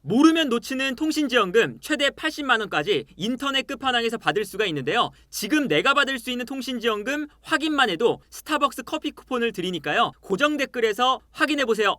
모르면 놓치는 통신지원금 최대 80만 원까지 인터넷 끝판왕에서 받을 수가 있는데요. 지금 내가 받을 수 있는 통신지원금 확인만 해도 스타벅스 커피 쿠폰을 드리니까요. 고정 댓글에서 확인해 보세요.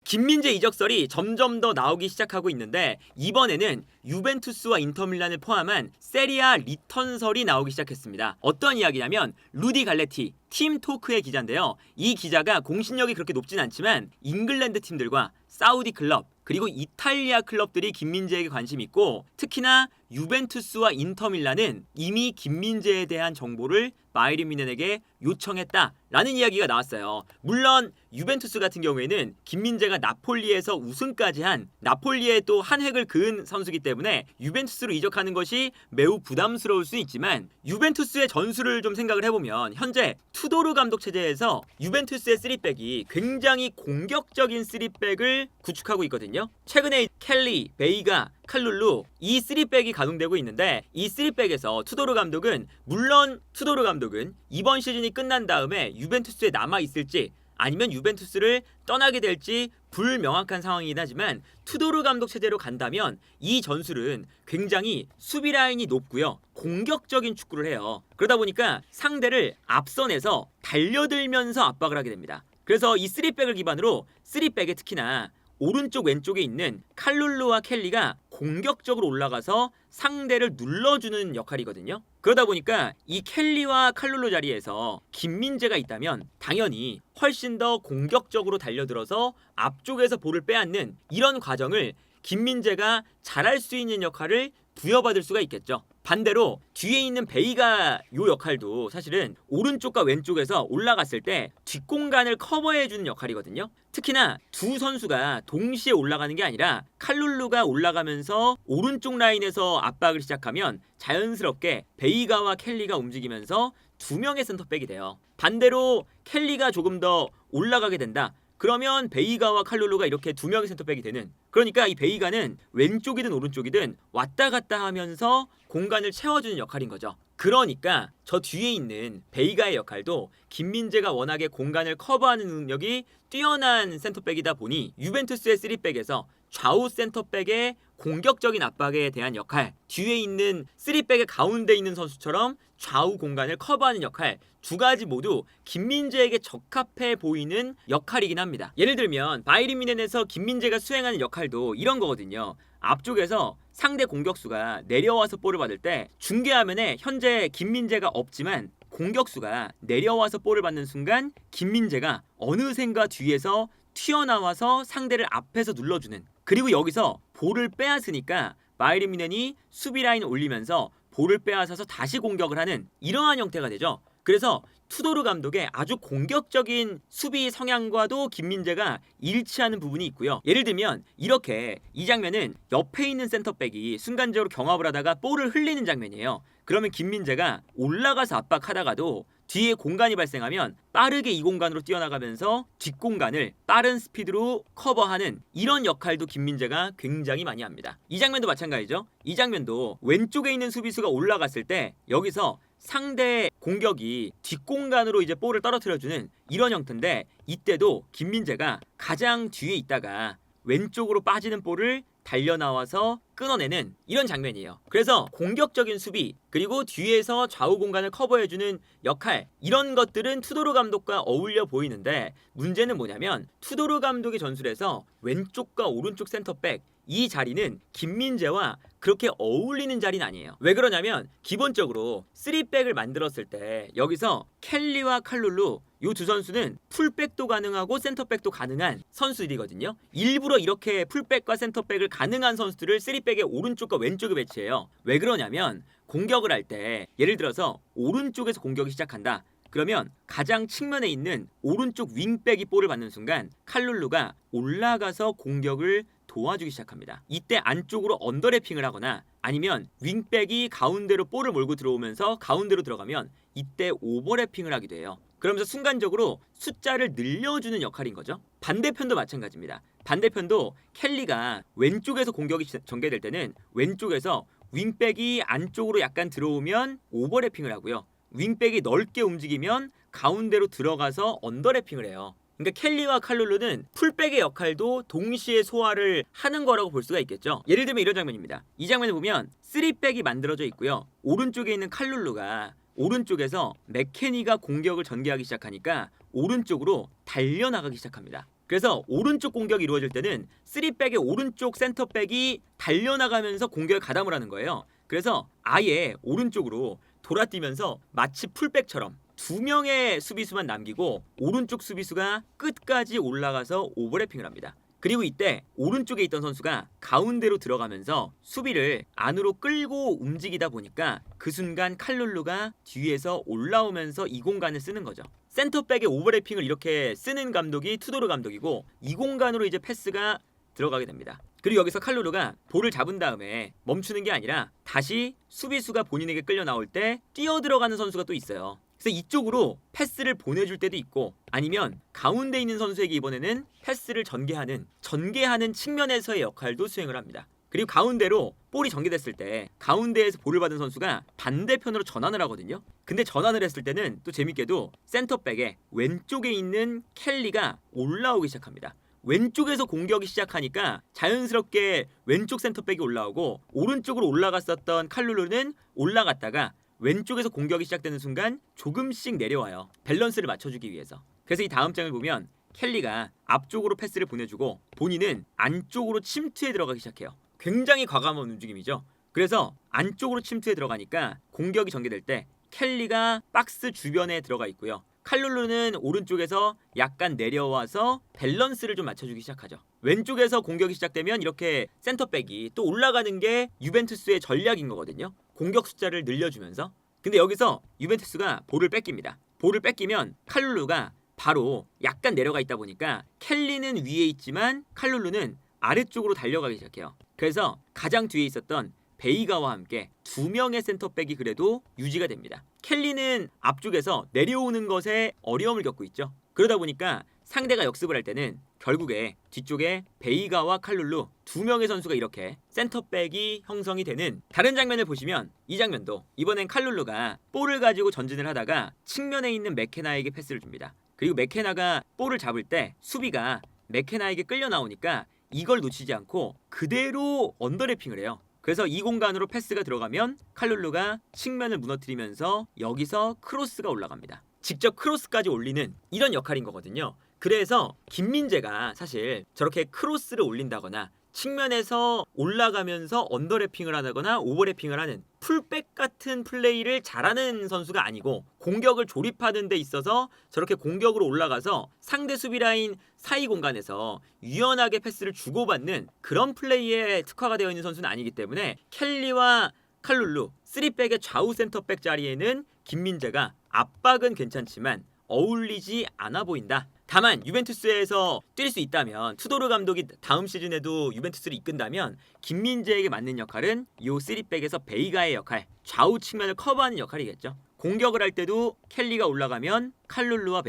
김민재 이적설이 점점 더 나오기 시작하고 있는데 이번에는 유벤투스와 인터밀란을 포함한 세리아 리턴설이 나오기 시작했습니다. 어떤 이야기냐면 루디 갈레티 팀토크의 기자인데요. 이 기자가 공신력이 그렇게 높진 않지만 잉글랜드 팀들과 사우디 클럽 그리고 이탈리아 클럽들이 김민재에게 관심이 있고 특히나 유벤투스와 인터밀란은 이미 김민재에 대한 정보를 바이에른 뮌헨에게 요청했다라는 이야기가 나왔어요. 물론 유벤투스 같은 경우에는 김민재가 나폴리에서 우승까지 한 나폴리에 또 한 획을 그은 선수이기 때문에 유벤투스로 이적하는 것이 매우 부담스러울 수 있지만 유벤투스의 전술을 좀 생각을 해보면 현재 투도르 감독 체제에서 유벤투스의 3백이 굉장히 공격적인 3백을 구축하고 있거든요. 최근에 켈리, 베이가, 칼룰루 이 3백이 가동되고 있는데 이 3백에서 투도르 감독은 물론 투도르 감독은 이번 시즌이 끝난 다음에 유벤투스에 남아있을지 아니면 유벤투스를 떠나게 될지 불명확한 상황이긴 하지만 투도르 감독 체제로 간다면 이 전술은 굉장히 수비 라인이 높고요. 공격적인 축구를 해요. 그러다 보니까 상대를 앞선에서 달려들면서 압박을 하게 됩니다. 그래서 이 3백을 기반으로 3백에 특히나 오른쪽 왼쪽에 있는 칼룰루와 켈리가 공격적으로 올라가서 상대를 눌러주는 역할이거든요. 그러다 보니까 이 켈리와 칼룰루 자리에서 김민재가 있다면 당연히 훨씬 더 공격적으로 달려들어서 앞쪽에서 볼을 빼앗는 이런 과정을 김민재가 잘할 수 있는 역할을 부여받을 수가 있겠죠. 반대로 뒤에 있는 베이가 요 역할도 사실은 오른쪽과 왼쪽에서 올라갔을 때 뒷공간을 커버해주는 역할이거든요. 특히나 두 선수가 동시에 올라가는 게 아니라 칼룰루가 올라가면서 오른쪽 라인에서 압박을 시작하면 자연스럽게 베이가와 켈리가 움직이면서 두 명의 센터백이 돼요. 반대로 켈리가 조금 더 올라가게 된다. 그러면 베이가와 칼룰루가 이렇게 두 명의 센터백이 되는, 그러니까 이 베이가는 왼쪽이든 오른쪽이든 왔다 갔다 하면서 공간을 채워주는 역할인 거죠. 그러니까 저 뒤에 있는 베이가의 역할도 김민재가 워낙에 공간을 커버하는 능력이 뛰어난 센터백이다 보니 유벤투스의 3백에서 좌우 센터백의 공격적인 압박에 대한 역할, 뒤에 있는 3백의 가운데 있는 선수처럼 좌우 공간을 커버하는 역할, 두 가지 모두 김민재에게 적합해 보이는 역할이긴 합니다. 예를 들면 바이에른 뮌헨에서 김민재가 수행하는 역할도 이런 거거든요. 앞쪽에서 상대 공격수가 내려와서 볼을 받을 때 중계화면에 현재 김민재가 없지만 공격수가 내려와서 볼을 받는 순간 김민재가 어느샌가 뒤에서 튀어나와서 상대를 앞에서 눌러주는, 그리고 여기서 볼을 빼앗으니까 바이에른 뮌헨이 수비 라인 올리면서 볼을 빼앗아서 다시 공격을 하는 이러한 형태가 되죠. 그래서 투도르 감독의 아주 공격적인 수비 성향과도 김민재가 일치하는 부분이 있고요. 예를 들면 이렇게 이 장면은 옆에 있는 센터백이 순간적으로 경합을 하다가 볼을 흘리는 장면이에요. 그러면 김민재가 올라가서 압박하다가도 뒤에 공간이 발생하면 빠르게 이 공간으로 뛰어나가면서 뒷공간을 빠른 스피드로 커버하는 이런 역할도 김민재가 굉장히 많이 합니다. 이 장면도 마찬가지죠. 이 장면도 왼쪽에 있는 수비수가 올라갔을 때 여기서 상대 공격이 뒷공간으로 이제 볼을 떨어뜨려주는 이런 형태인데 이때도 김민재가 가장 뒤에 있다가 왼쪽으로 빠지는 볼을 달려나와서 끊어내는 이런 장면이에요. 그래서 공격적인 수비 그리고 뒤에서 좌우 공간을 커버해주는 역할, 이런 것들은 투도르 감독과 어울려 보이는데 문제는 뭐냐면 투도르 감독의 전술에서 왼쪽과 오른쪽 센터백 이 자리는 김민재와 그렇게 어울리는 자리는 아니에요. 왜 그러냐면 기본적으로 3백을 만들었을 때 여기서 켈리와 칼룰루 이 두 선수는 풀백도 가능하고 센터백도 가능한 선수들이거든요. 일부러 이렇게 풀백과 센터백을 가능한 선수들을 3백의 오른쪽과 왼쪽에 배치해요. 왜 그러냐면 공격을 할 때 예를 들어서 오른쪽에서 공격이 시작한다. 그러면 가장 측면에 있는 오른쪽 윙백이 볼을 받는 순간 칼룰루가 올라가서 공격을 도와주기 시작합니다. 이때 안쪽으로 언더래핑을 하거나 아니면 윙백이 가운데로 볼을 몰고 들어오면서 가운데로 들어가면 이때 오버래핑을 하기도 해요. 그러면서 순간적으로 숫자를 늘려주는 역할인 거죠. 반대편도 마찬가지입니다. 반대편도 켈리가 왼쪽에서 공격이 전개될 때는 왼쪽에서 윙백이 안쪽으로 약간 들어오면 오버래핑을 하고요. 윙백이 넓게 움직이면 가운데로 들어가서 언더래핑을 해요. 그러니까 켈리와 칼룰루는 풀백의 역할도 동시에 소화를 하는 거라고 볼 수가 있겠죠. 예를 들면 이런 장면입니다. 이 장면을 보면 3백이 만들어져 있고요. 오른쪽에 있는 칼룰루가 오른쪽에서 맥케니가 공격을 전개하기 시작하니까 오른쪽으로 달려나가기 시작합니다. 그래서 오른쪽 공격이 이루어질 때는 3백의 오른쪽 센터백이 달려나가면서 공격에 가담을 하는 거예요. 그래서 아예 오른쪽으로 돌아뛰면서 마치 풀백처럼 2명의 수비수만 남기고 오른쪽 수비수가 끝까지 올라가서 오버래핑을 합니다. 그리고 이때 오른쪽에 있던 선수가 가운데로 들어가면서 수비를 안으로 끌고 움직이다 보니까 그 순간 칼룰루가 뒤에서 올라오면서 이 공간을 쓰는 거죠. 센터백의 오버래핑을 이렇게 쓰는 감독이 투도르 감독이고 이 공간으로 이제 패스가 들어가게 됩니다. 그리고 여기서 칼룰루가 볼을 잡은 다음에 멈추는 게 아니라 다시 수비수가 본인에게 끌려 나올 때 뛰어 들어가는 선수가 또 있어요. 그래서 이쪽으로 패스를 보내줄 때도 있고 아니면 가운데 있는 선수에게 이번에는 패스를 전개하는 측면에서의 역할도 수행을 합니다. 그리고 가운데로 볼이 전개됐을 때 가운데에서 볼을 받은 선수가 반대편으로 전환을 하거든요. 근데 전환을 했을 때는 또 재밌게도 센터백의 왼쪽에 있는 켈리가 올라오기 시작합니다. 왼쪽에서 공격이 시작하니까 자연스럽게 왼쪽 센터백이 올라오고 오른쪽으로 올라갔었던 칼룰루는 올라갔다가 왼쪽에서 공격이 시작되는 순간 조금씩 내려와요. 밸런스를 맞춰주기 위해서. 그래서 이 다음 장을 보면 켈리가 앞쪽으로 패스를 보내주고 본인은 안쪽으로 침투에 들어가기 시작해요. 굉장히 과감한 움직임이죠. 그래서 안쪽으로 침투에 들어가니까 공격이 전개될 때 켈리가 박스 주변에 들어가 있고요. 칼룰루는 오른쪽에서 약간 내려와서 밸런스를 좀 맞춰주기 시작하죠. 왼쪽에서 공격이 시작되면 이렇게 센터백이 또 올라가는 게 유벤투스의 전략인 거거든요. 공격 숫자를 늘려주면서. 근데 여기서 유벤투스가 볼을 뺏깁니다. 볼을 뺏기면 칼룰루가 바로 약간 내려가 있다 보니까 켈리는 위에 있지만 칼룰루는 아래쪽으로 달려가기 시작해요. 그래서 가장 뒤에 있었던 베이가와 함께 2명의 센터백이 그래도 유지가 됩니다. 켈리는 앞쪽에서 내려오는 것에 어려움을 겪고 있죠. 그러다 보니까 상대가 역습을 할 때는 결국에 뒤쪽에 베이가와 칼룰루 2명의 선수가 이렇게 센터백이 형성이 되는 다른 장면을 보시면 이 장면도 이번엔 칼룰루가 볼을 가지고 전진을 하다가 측면에 있는 맥케나에게 패스를 줍니다. 그리고 맥케나가 볼을 잡을 때 수비가 맥케나에게 끌려 나오니까 이걸 놓치지 않고 그대로 언더래핑을 해요. 그래서 이 공간으로 패스가 들어가면 칼룰루가 측면을 무너뜨리면서 여기서 크로스가 올라갑니다. 직접 크로스까지 올리는 이런 역할인 거거든요. 그래서 김민재가 사실 저렇게 크로스를 올린다거나 측면에서 올라가면서 언더래핑을 하거나 오버래핑을 하는 풀백 같은 플레이를 잘하는 선수가 아니고 공격을 조립하는 데 있어서 저렇게 공격으로 올라가서 상대 수비 라인 사이 공간에서 유연하게 패스를 주고받는 그런 플레이에 특화가 되어 있는 선수는 아니기 때문에 켈리와 칼룰루 3백의 좌우 센터백 자리에는 김민재가 압박은 괜찮지만 어울리지 않아 보인다. 다만 유벤투스에서 뛸 수 있다면 투도르 감독이 다음 시즌에도 유벤투스를 이끈다면 김민재에게 맞는 역할은 이 3백에서 베이가의 역할, 좌우 측면을 커버하는 역할이겠죠. 공격을 할 때도 켈리가 올라가면 칼룰루와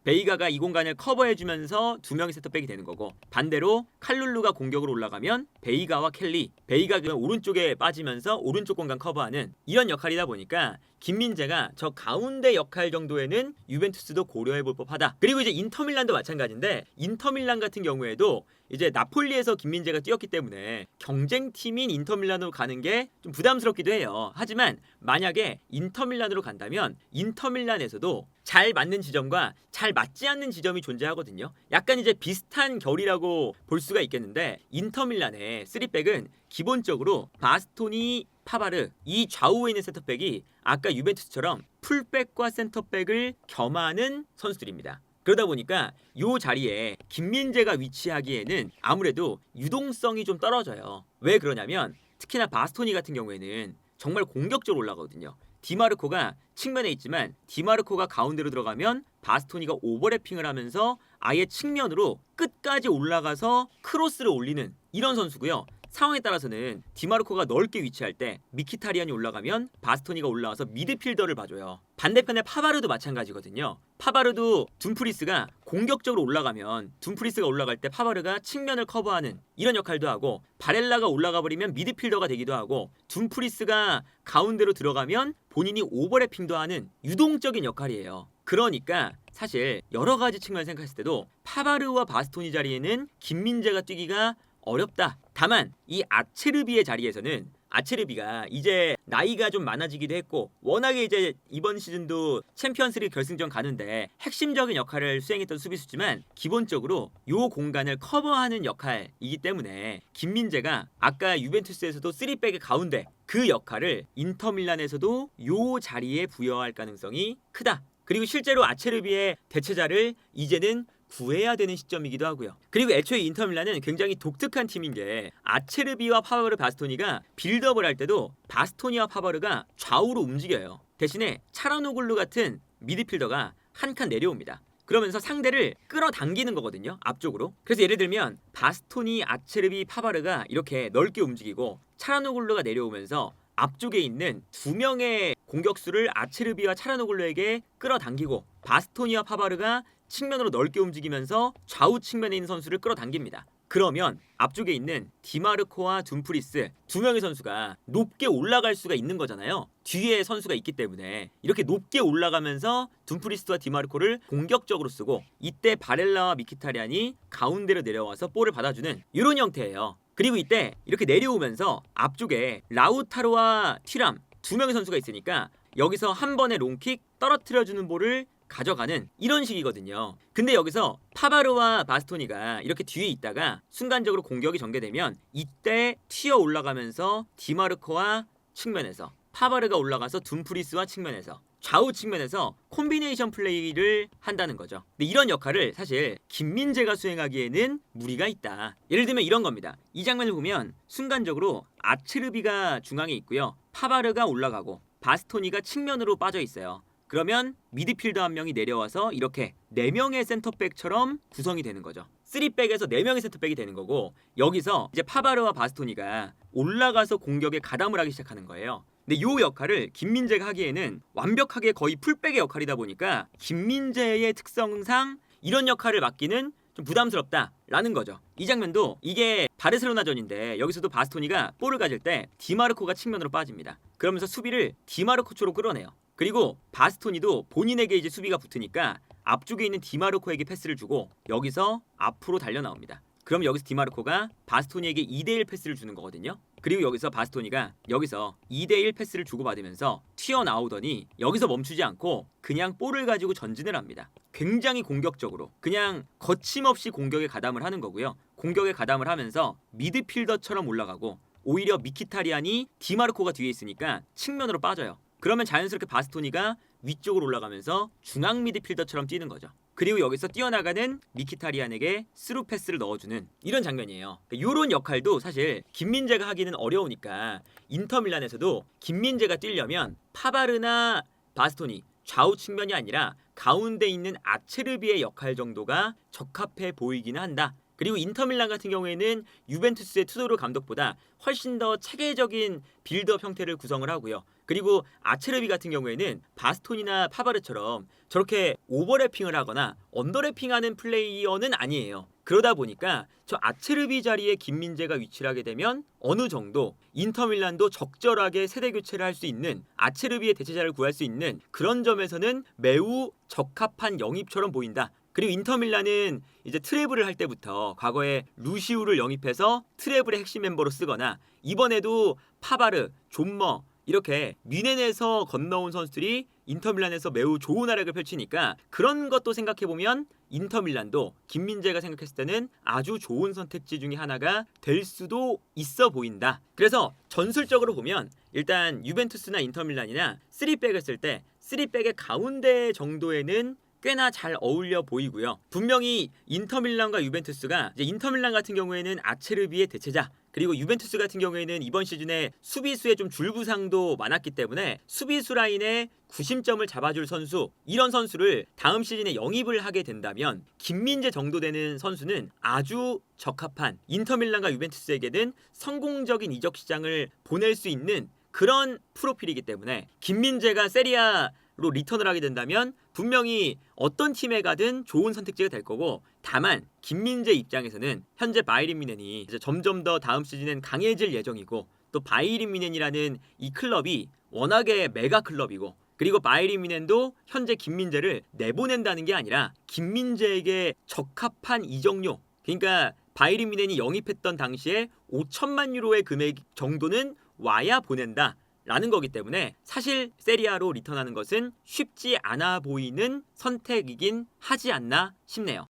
베이가가 이 공간을 커버해주면서 2명의 센터백이 되는 거고 반대로 칼룰루가 공격으로 올라가면 베이가와 켈리, 베이가가 오른쪽에 빠지면서 오른쪽 공간 커버하는 이런 역할이다 보니까 김민재가 저 가운데 역할 정도에는 유벤투스도 고려해볼 법하다. 그리고 이제 인터밀란도 마찬가지인데 인터밀란 같은 경우에도 이제 나폴리에서 김민재가 뛰었기 때문에 경쟁팀인 인터밀란으로 가는 게 좀 부담스럽기도 해요. 하지만 만약에 인터밀란으로 간다면 인터밀란에서도 잘 맞는 지점과 잘 맞지 않는 지점이 존재하거든요. 약간 이제 비슷한 결이라고 볼 수가 있겠는데 인터밀란의 3백은 기본적으로 바스토니, 파바르 이 좌우에 있는 센터백이 아까 유벤투스처럼 풀백과 센터백을 겸하는 선수들입니다. 그러다 보니까 이 자리에 김민재가 위치하기에는 아무래도 유동성이 좀 떨어져요. 왜 그러냐면 특히나 바스토니 같은 경우에는 정말 공격적으로 올라가거든요. 디마르코가 측면에 있지만 디마르코가 가운데로 들어가면 바스토니가 오버래핑을 하면서 아예 측면으로 끝까지 올라가서 크로스를 올리는 이런 선수고요. 상황에 따라서는 디마르코가 넓게 위치할 때 미키타리안이 올라가면 바스토니가 올라와서 미드필더를 봐줘요. 반대편에 파바르도 마찬가지거든요. 파바르도 둠프리스가 공격적으로 올라가면 둠프리스가 올라갈 때 파바르가 측면을 커버하는 이런 역할도 하고 바렐라가 올라가 버리면 미드필더가 되기도 하고 둠프리스가 가운데로 들어가면 본인이 오버래핑도 하는 유동적인 역할이에요. 그러니까 사실 여러 가지 측면을 생각했을 때도 파바르와 바스토니 자리에는 김민재가 뛰기가 어렵다. 다만 이 아체르비의 자리에서는 아체르비가 이제 나이가 좀 많아지기도 했고 워낙에 이제 이번 시즌도 챔피언스리그 결승전 가는데 핵심적인 역할을 수행했던 수비수지만 기본적으로 요 공간을 커버하는 역할이기 때문에 김민재가 아까 유벤투스에서도 3백의 가운데 그 역할을 인터밀란에서도 요 자리에 부여할 가능성이 크다. 그리고 실제로 아체르비의 대체자를 이제는 구해야 되는 시점이기도 하고요. 그리고 애초에 인터밀란은 굉장히 독특한 팀인 게 아체르비와 파바르 바스토니가 빌드업을 할 때도 바스토니와 파바르가 좌우로 움직여요. 대신에 차라노글루 같은 미드필더가 한 칸 내려옵니다. 그러면서 상대를 끌어당기는 거거든요. 앞쪽으로. 그래서 예를 들면 바스토니, 아체르비, 파바르가 이렇게 넓게 움직이고 차라노글루가 내려오면서 앞쪽에 있는 두 명의 공격수를 아체르비와 차라노글루에게 끌어당기고 바스토니와 파바르가 측면으로 넓게 움직이면서 좌우 측면에 있는 선수를 끌어당깁니다. 그러면 앞쪽에 있는 디마르코와 둠프리스 두 명의 선수가 높게 올라갈 수가 있는 거잖아요. 뒤에 선수가 있기 때문에 이렇게 높게 올라가면서 둠프리스와 디마르코를 공격적으로 쓰고 이때 바렐라와 미키타리안이 가운데로 내려와서 볼을 받아주는 이런 형태예요. 그리고 이때 이렇게 내려오면서 앞쪽에 라우타로와 티람 두 명의 선수가 있으니까 여기서 한 번의 롱킥 떨어뜨려주는 볼을 가져가는 이런 식이거든요. 근데 여기서 파바르와 바스토니가 이렇게 뒤에 있다가 순간적으로 공격이 전개되면 이때 튀어 올라가면서 디마르코와 측면에서 파바르가 올라가서 둠프리스와 측면에서 좌우 측면에서 콤비네이션 플레이를 한다는 거죠. 근데 이런 역할을 사실 김민재가 수행하기에는 무리가 있다. 예를 들면 이런 겁니다. 이 장면을 보면 순간적으로 아체르비가 중앙에 있고요. 파바르가 올라가고 바스토니가 측면으로 빠져 있어요. 그러면 미드필더 한 명이 내려와서 이렇게 4명의 센터백처럼 구성이 되는 거죠. 3백에서 4명의 센터백이 되는 거고 여기서 이제 파바르와 바스토니가 올라가서 공격에 가담을 하기 시작하는 거예요. 근데 요 역할을 김민재가 하기에는 완벽하게 거의 풀백의 역할이다 보니까 김민재의 특성상 이런 역할을 맡기는 좀 부담스럽다라는 거죠. 이 장면도 이게 바르셀로나전인데 여기서도 바스토니가 볼을 가질 때 디마르코가 측면으로 빠집니다. 그러면서 수비를 디마르코 쪽으로 끌어내요. 그리고 바스토니도 본인에게 이제 수비가 붙으니까 앞쪽에 있는 디마르코에게 패스를 주고 여기서 앞으로 달려 나옵니다. 그럼 여기서 디마르코가 바스토니에게 2대1 패스를 주는 거거든요. 그리고 여기서 바스토니가 여기서 2대1 패스를 주고받으면서 튀어나오더니 여기서 멈추지 않고 그냥 볼을 가지고 전진을 합니다. 굉장히 공격적으로 그냥 거침없이 공격에 가담을 하는 거고요. 공격에 가담을 하면서 미드필더처럼 올라가고 오히려 미키타리안이 디마르코가 뒤에 있으니까 측면으로 빠져요. 그러면 자연스럽게 바스토니가 위쪽으로 올라가면서 중앙 미드필더처럼 뛰는 거죠. 그리고 여기서 뛰어나가는 미키타리안에게 스루 패스를 넣어주는 이런 장면이에요. 이런 역할도 사실 김민재가 하기는 어려우니까 인터밀란에서도 김민재가 뛰려면 파바르나 바스토니 좌우 측면이 아니라 가운데 있는 아체르비의 역할 정도가 적합해 보이기는 한다. 그리고 인터밀란 같은 경우에는 유벤투스의 투도르 감독보다 훨씬 더 체계적인 빌드업 형태를 구성을 하고요. 그리고 아체르비 같은 경우에는 바스톤이나 파바르처럼 저렇게 오버래핑을 하거나 언더래핑하는 플레이어는 아니에요. 그러다 보니까 저 아체르비 자리에 김민재가 위치를 하게 되면 어느 정도 인터밀란도 적절하게 세대 교체를 할 수 있는 아체르비의 대체자를 구할 수 있는 그런 점에서는 매우 적합한 영입처럼 보인다. 그리고 인터밀란은 이제 트래블을 할 때부터 과거에 루시우를 영입해서 트래블의 핵심 멤버로 쓰거나 이번에도 파바르, 존머 이렇게 뮌헨에서 건너온 선수들이 인터밀란에서 매우 좋은 활약을 펼치니까 그런 것도 생각해보면 인터밀란도 김민재가 생각했을 때는 아주 좋은 선택지 중에 하나가 될 수도 있어 보인다. 그래서 전술적으로 보면 일단 유벤투스나 인터밀란이나 3백을 쓸 때 3백의 가운데 정도에는 꽤나 잘 어울려 보이고요. 분명히 인터밀란과 유벤투스가 이제 인터밀란 같은 경우에는 아체르비의 대체자 그리고 유벤투스 같은 경우에는 이번 시즌에 수비수에 좀 줄부상도 많았기 때문에 수비수 라인에 구심점을 잡아줄 선수 이런 선수를 다음 시즌에 영입을 하게 된다면 김민재 정도 되는 선수는 아주 적합한 인터밀란과 유벤투스에게는 성공적인 이적 시장을 보낼 수 있는 그런 프로필이기 때문에 김민재가 세리아로 리턴을 하게 된다면 분명히 어떤 팀에 가든 좋은 선택지가 될 거고 다만 김민재 입장에서는 현재 바이에른 뮌헨이 이제 점점 더 다음 시즌엔 강해질 예정이고 또 바이에른 뮌헨이라는 이 클럽이 워낙에 메가 클럽이고 그리고 바이에른 뮌헨도 현재 김민재를 내보낸다는 게 아니라 김민재에게 적합한 이적료, 그러니까 바이에른 뮌헨이 영입했던 당시에 5천만 유로의 금액 정도는 와야 보낸다 라는 거기 때문에 사실 세리아로 리턴하는 것은 쉽지 않아 보이는 선택이긴 하지 않나 싶네요.